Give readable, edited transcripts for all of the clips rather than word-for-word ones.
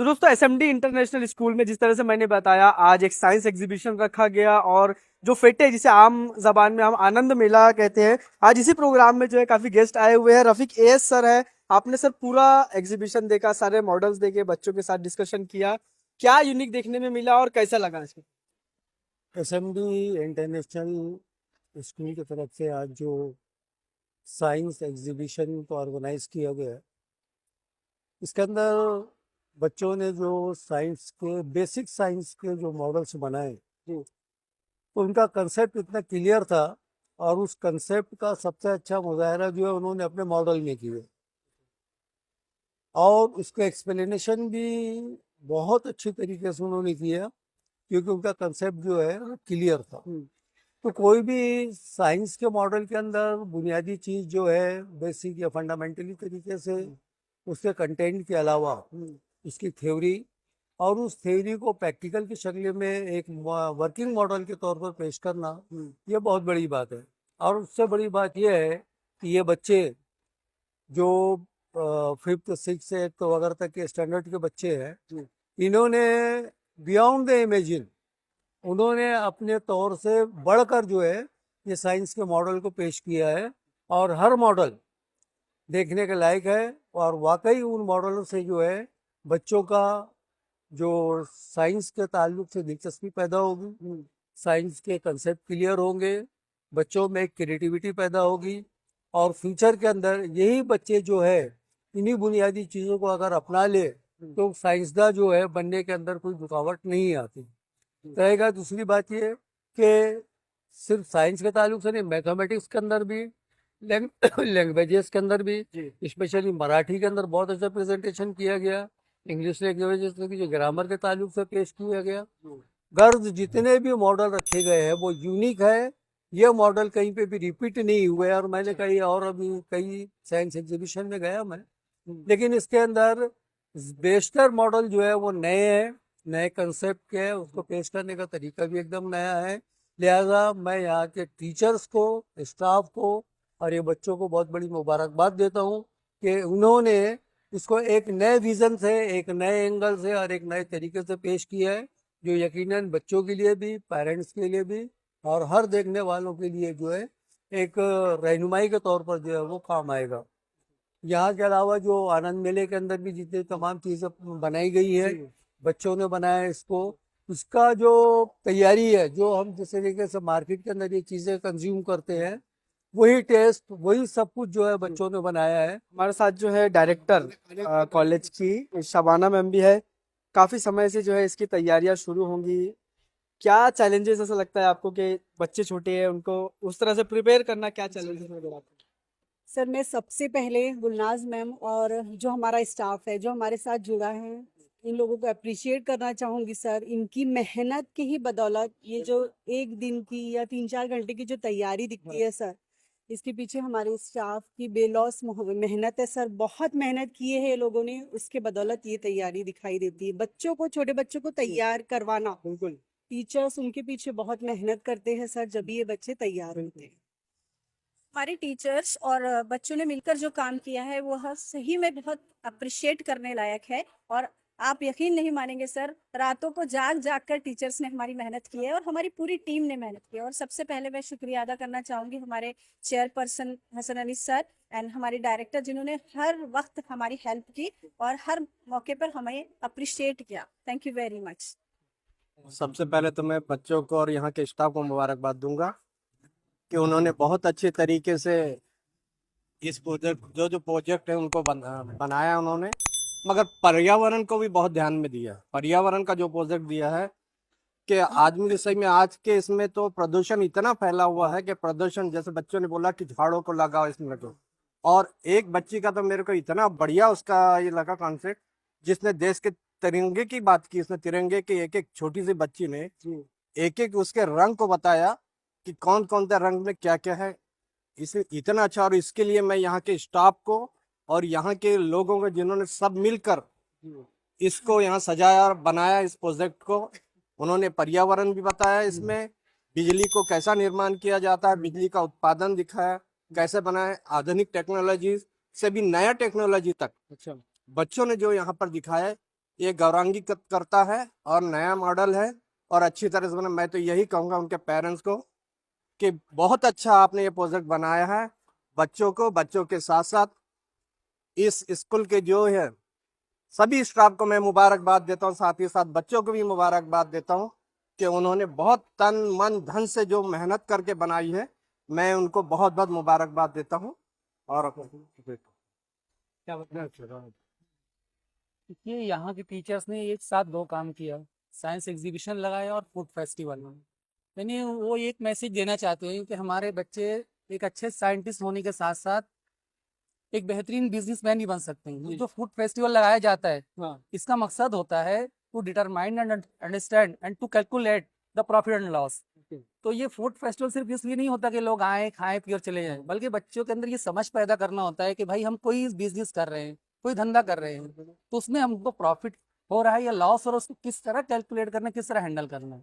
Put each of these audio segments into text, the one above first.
तो दोस्तों SMD international school में जिस तरह से मैंने बताया आज एक साइंस एग्जीबिशन रखा गया और जो फेटे जिसे आम जबान में हम आनंद मेला कहते हैं। आज इसी प्रोग्राम में जो है काफी गेस्ट आए हुए हैं। रफीक एएस सर है। आपने सर पूरा एग्जीबिशन देखा, सारे मॉडल्स देखे, बच्चों के साथ डिस्कशन किया, क्या यूनिक देखने में मिला और कैसा लगा इसमें? एसएमडी इंटरनेशनल स्कूल की तरफ से आज जो साइंस एग्जीबिशन को ऑर्गेनाइज किया गया है, इसके अंदर बच्चों ने जो साइंस के बेसिक साइंस के जो मॉडल्स बनाए, तो उनका कंसेप्ट इतना क्लियर था और उस कंसेप्ट का सबसे अच्छा मुजाहरा जो है उन्होंने अपने मॉडल में किया और उसका एक्सप्लेनेशन भी बहुत अच्छी तरीके से उन्होंने किया क्योंकि उनका कंसेप्ट जो है क्लियर था। तो कोई भी साइंस के मॉडल के अंदर बुनियादी चीज जो है बेसिक या फंडामेंटली तरीके से उसके कंटेंट के अलावा उसकी थ्योरी और उस थ्योरी को प्रैक्टिकल की शक्ल में एक वर्किंग मॉडल के तौर पर पेश करना, ये बहुत बड़ी बात है। और उससे बड़ी बात यह है कि ये बच्चे जो फिफ्थ सिक्स एट्थ वगैरह तक के स्टैंडर्ड के बच्चे हैं, इन्होंने बियॉन्ड द इमेजिन उन्होंने अपने तौर से बढ़कर जो है ये साइंस के मॉडल को पेश किया है और हर मॉडल देखने के लायक है और वाकई उन मॉडलों से जो है बच्चों का जो साइंस के ताल्लुक से दिलचस्पी पैदा होगी, साइंस के कंसेप्ट क्लियर होंगे, बच्चों में एक क्रिएटिविटी पैदा होगी और फ्यूचर के अंदर यही बच्चे जो है इन्हीं बुनियादी चीज़ों को अगर अपना ले तो साइंसदान जो है बनने के अंदर कोई रुकावट नहीं आती रहेगा। दूसरी बात ये कि सिर्फ साइंस के ताल्लुक से नहीं, मैथमेटिक्स के अंदर भी, लैंग्वेजेस के अंदर भी, स्पेशली मराठी के अंदर बहुत अच्छा प्रेजेंटेशन किया गया, इंग्लिश लैंग्वेजेस के जो ग्रामर के ताल्लुक से पेश किया गया। गर्ज जितने भी मॉडल रखे गए हैं वो यूनिक है, ये मॉडल कहीं पे भी रिपीट नहीं हुए और मैंने कहीं और अभी कई साइंस एग्जीबिशन में गया मैं, लेकिन इसके अंदर बेशतर मॉडल जो है वो नए हैं, नए कंसेप्ट के है, उसको पेश करने का तरीका भी एकदम नया है। लिहाजा मैं यहाँ के टीचर्स को, स्टाफ को और ये बच्चों को बहुत बड़ी मुबारकबाद देता हूँ कि उन्होंने इसको एक नए विजन से, एक नए एंगल से और एक नए तरीके से पेश किया है जो यकीनन बच्चों के लिए भी, पेरेंट्स के लिए भी और हर देखने वालों के लिए जो है एक रहनुमाई के तौर पर जो है वो काम आएगा। यहाँ के अलावा जो आनंद मेले के अंदर भी जितनी तमाम चीज़ें बनाई गई है, बच्चों ने बनाया इसको, उसका जो तैयारी है, जो हम जिस तरीके से मार्केट के अंदर ये चीज़ें कंज्यूम करते हैं, वही टेस्ट, वही सब कुछ जो है बच्चों ने बनाया है। हमारे साथ जो है डायरेक्टर कॉलेज की शबाना मैम भी है। काफी समय से जो है इसकी तैयारियां शुरू होंगी। क्या चैलेंजेस ऐसा लगता है आपको कि बच्चे छोटे हैं, उनको उस तरह से प्रिपेयर करना, क्या चैलेंजेस नजर आते हैं? सर मैं सबसे पहले गुलनाज मैम और जो हमारा स्टाफ है जो हमारे साथ जुड़ा है, इन लोगों को अप्रिशिएट करना चाहूँगी सर। इनकी मेहनत की ही बदौलत ये जो एक दिन की या 3-4 घंटे की जो तैयारी दिखती है सर, इसके पीछे हमारे स्टाफ की बेलौस मेहनत है सर। बहुत मेहनत की है ये लोगों ने, उसके बदौलत ये तैयारी दिखाई देती है। बच्चों को, छोटे बच्चों को तैयार करवाना, बिल्कुल। टीचर्स उनके पीछे बहुत मेहनत करते हैं सर, जब ये बच्चे तैयार होते हैं। हमारे टीचर्स और बच्चों ने मिलकर जो काम किया है वो सही में बहुत अप्रिशिएट करने लायक है। और आप यकीन नहीं मानेंगे सर, रातों को जाग जाग कर टीचर्स ने हमारी मेहनत की है और हमारी पूरी टीम ने मेहनत की है। और सबसे पहले मैं शुक्रिया अदा करना चाहूँगी हमारे chairperson Hasan Ali sir and हमारे डायरेक्टर, जिन्होंने हर वक्त हमारी हेल्प की और हर मौके पर हमें अप्रिशिएट किया। Thank you very much. सबसे पहले तो मैं बच्चों को और यहाँ के स्टाफ को मुबारकबाद दूंगा कि उन्होंने बहुत अच्छे तरीके से इस प्रोजेक्ट जो प्रोजेक्ट है उनको बनाया उन्होंने, मगर पर्यावरण को भी बहुत ध्यान में दिया। पर्यावरण का जो प्रोजेक्ट दिया है कि आदमी के सही में आज के इसमें तो प्रदूषण इतना फैला हुआ है कि प्रदूषण, जैसे बच्चों ने बोला कि झाड़ों को लगाओ इसमें तो, और एक बच्ची का तो मेरे को इतना बढ़िया उसका ये लगा कॉन्सेप्ट, जिसने देश के तिरंगे की बात की। उसने तिरंगे की एक एक छोटी सी बच्ची ने एक एक उसके रंग को बताया कि कौन कौन से रंग में क्या क्या है। इसे इतना अच्छा, और इसके लिए मैं यहाँ के स्टाफ को और यहाँ के लोगों को जिन्होंने सब मिलकर इसको यहाँ सजाया और बनाया इस प्रोजेक्ट को, उन्होंने पर्यावरण भी बताया, इसमें बिजली को कैसा निर्माण किया जाता है, बिजली का उत्पादन दिखाया कैसे बनाए, आधुनिक टेक्नोलॉजी से भी नया टेक्नोलॉजी तक। अच्छा। बच्चों ने जो यहाँ पर दिखाया है ये गौरवान्वित करता है और नया मॉडल है और अच्छी तरह से बना। मैं तो यही कहूँगा उनके पेरेंट्स को कि बहुत अच्छा आपने ये प्रोजेक्ट बनाया है। बच्चों के साथ साथ इस स्कूल के जो है सभी स्टाफ को मैं मुबारकबाद देता हूँ, साथ ही साथ बच्चों को भी मुबारकबाद देता हूँ कि उन्होंने बहुत तन मन धन से जो मेहनत करके बनाई है। मैं उनको बहुत बहुत मुबारकबाद देता हूँ। और क्या ये यहाँ के टीचर्स ने एक साथ दो काम किया, साइंस एग्जीबिशन लगाया और फूड फेस्टिवल। यानी वो एक मैसेज देना चाहते हैं कि हमारे बच्चे एक अच्छे साइंटिस्ट होने के साथ साथ एक बेहतरीन बिजनेसमैन भी बन सकते हैं। जो फूड फेस्टिवल लगाया जाता है इसका मकसद होता है to determine and understand and to calculate the profit and loss. तो ये फूड फेस्टिवल सिर्फ इसलिए नहीं होता कि लोग आए खाएं पिए और चले जाएं, बल्कि बच्चों के अंदर ये समझ पैदा करना होता है कि भाई हम कोई बिजनेस कर रहे हैं, कोई धंधा कर रहे हैं, तो उसमें हमको प्रॉफिट हो रहा है या लॉस और उसको किस तरह कैलकुलेट करना है, किस तरह हैंडल करना है।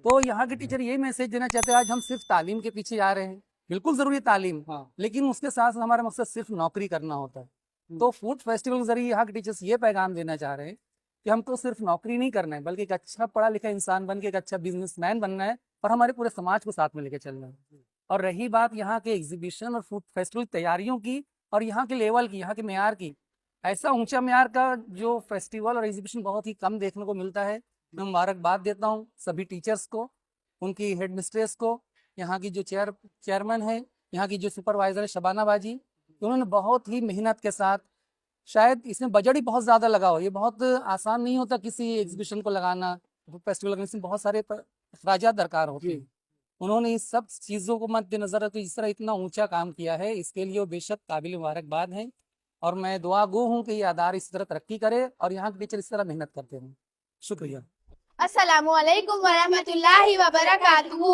तो यहाँ के टीचर यही मैसेज देना चाहते हैं। आज हम सिर्फ तालीम के पीछे जा रहे हैं, बिल्कुल जरूरी है तालीम, लेकिन उसके साथ साथ हमारा मकसद सिर्फ नौकरी करना होता है। तो फूड फेस्टिवल के जरिए यहाँ के टीचर्स ये पैगाम देना चाह रहे हैं कि हमको सिर्फ नौकरी नहीं करना है, बल्कि एक अच्छा पढ़ा लिखा इंसान बन के एक अच्छा बिजनेसमैन बनना है और हमारे पूरे समाज को साथ में लेकर चलना है। और रही बात यहाँ के एग्जीबिशन और फूड फेस्टिवल तैयारियों की और यहाँ के लेवल की, यहाँ के मेयार की, ऐसा ऊंचा मेयार का जो फेस्टिवल और एग्जीबिशन बहुत ही कम देखने को मिलता है। मैं मुबारकबाद देता हूँ सभी टीचर्स को, उनकी हेड मिस्ट्रेस को, यहाँ की जो चेयरमैन है, यहाँ की जो सुपरवाइजर है शबाना बाजी, उन्होंने बहुत ही मेहनत के साथ, शायद इसमें बजट ही बहुत ज़्यादा लगा हो। ये बहुत आसान नहीं होता किसी एग्जीबिशन को लगाना, फेस्टिवल लगाने से बहुत सारे अखराजात दरकार होते हैं। उन्होंने इस सब चीज़ों को मद्देनजर रखते इस तरह इतना ऊंचा काम किया है, इसके लिए वो बेशक काबिल मुबारकबाद हैं। और मैं दुआ गो हूँ कि ये अदारा इस तरह तरक्की करे और यहाँ के टीचर इस तरह मेहनत करते हैं। शुक्रिया। Assalamualaikum warahmatullahi wabarakatuh.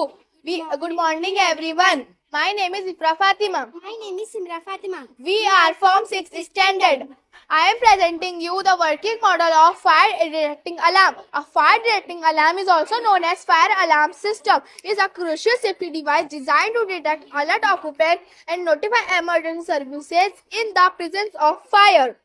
Good morning everyone. My name is Ifra Fatima. My name is Simra Fatima. We are from 6th standard. I am presenting you the working model of fire detecting alarm. A fire detecting alarm is also known as fire alarm system. It is a crucial safety device designed to detect, alert occupants and notify emergency services in the presence of fire,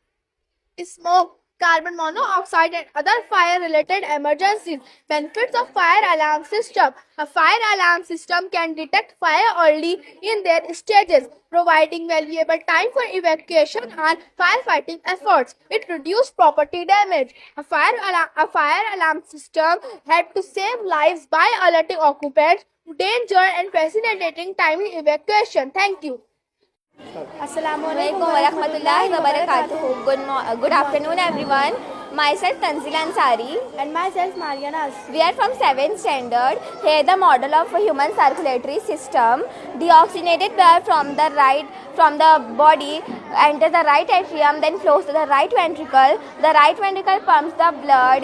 smoke, carbon monoxide and other fire-related emergencies. Benefits of fire alarm system. A fire alarm system can detect fire early in their stages, providing valuable time for evacuation and firefighting efforts. It reduces property damage. A fire alarm system helps to save lives by alerting occupants to danger and facilitating timely evacuation. Thank you. Assalamualaikum warahmatullahi wabarakatuh. Good afternoon everyone. Myself Tanzila Ansari And myself Mariana. We are from 7th standard. Here the model of a human circulatory system. Deoxygenated blood from the body enters the right atrium, then flows to the right ventricle. The right ventricle pumps the blood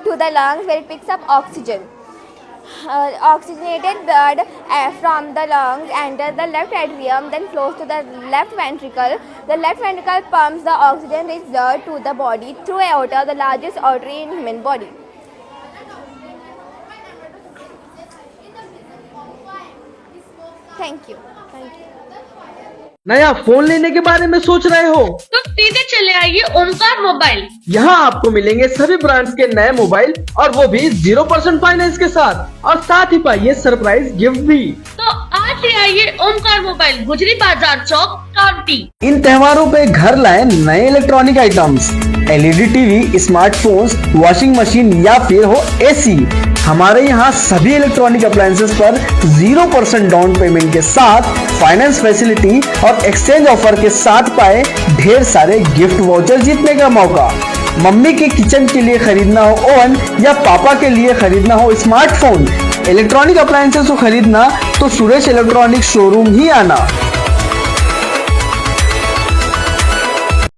to the lungs where it picks up oxygen. Oxygenated blood from the lungs enters the left atrium, then flows to the left ventricle. The left ventricle pumps the oxygen-rich blood to the body through aorta, the largest artery in human body. Thank you. नया phone लेने के बारे में सोच रहे हो तो सीधे चले आइए ओमकार मोबाइल। यहाँ आपको मिलेंगे सभी ब्रांड्स के नए मोबाइल और वो भी 0% फाइनेंस के साथ, और साथ ही पाइए सरप्राइज गिफ्ट भी। तो आज ही आइए ओमकार मोबाइल, गुजरी बाजार चौक, कांटी। इन त्योहारों पे घर लाए नए electronic items, LED TV, smartphones, washing machine या फिर हो एसी। हमारे यहाँ सभी इलेक्ट्रॉनिक अप्लायंसेस पर 0% डाउन पेमेंट के साथ फाइनेंस फैसिलिटी और एक्सचेंज ऑफर के साथ पाए ढेर सारे गिफ्ट वाउचर जीतने का मौका। मम्मी के किचन के लिए खरीदना हो ओवन या पापा के लिए खरीदना हो स्मार्टफोन, इलेक्ट्रॉनिक अप्लायंसेस को खरीदना तो सुरेश इलेक्ट्रॉनिक शोरूम ही आना।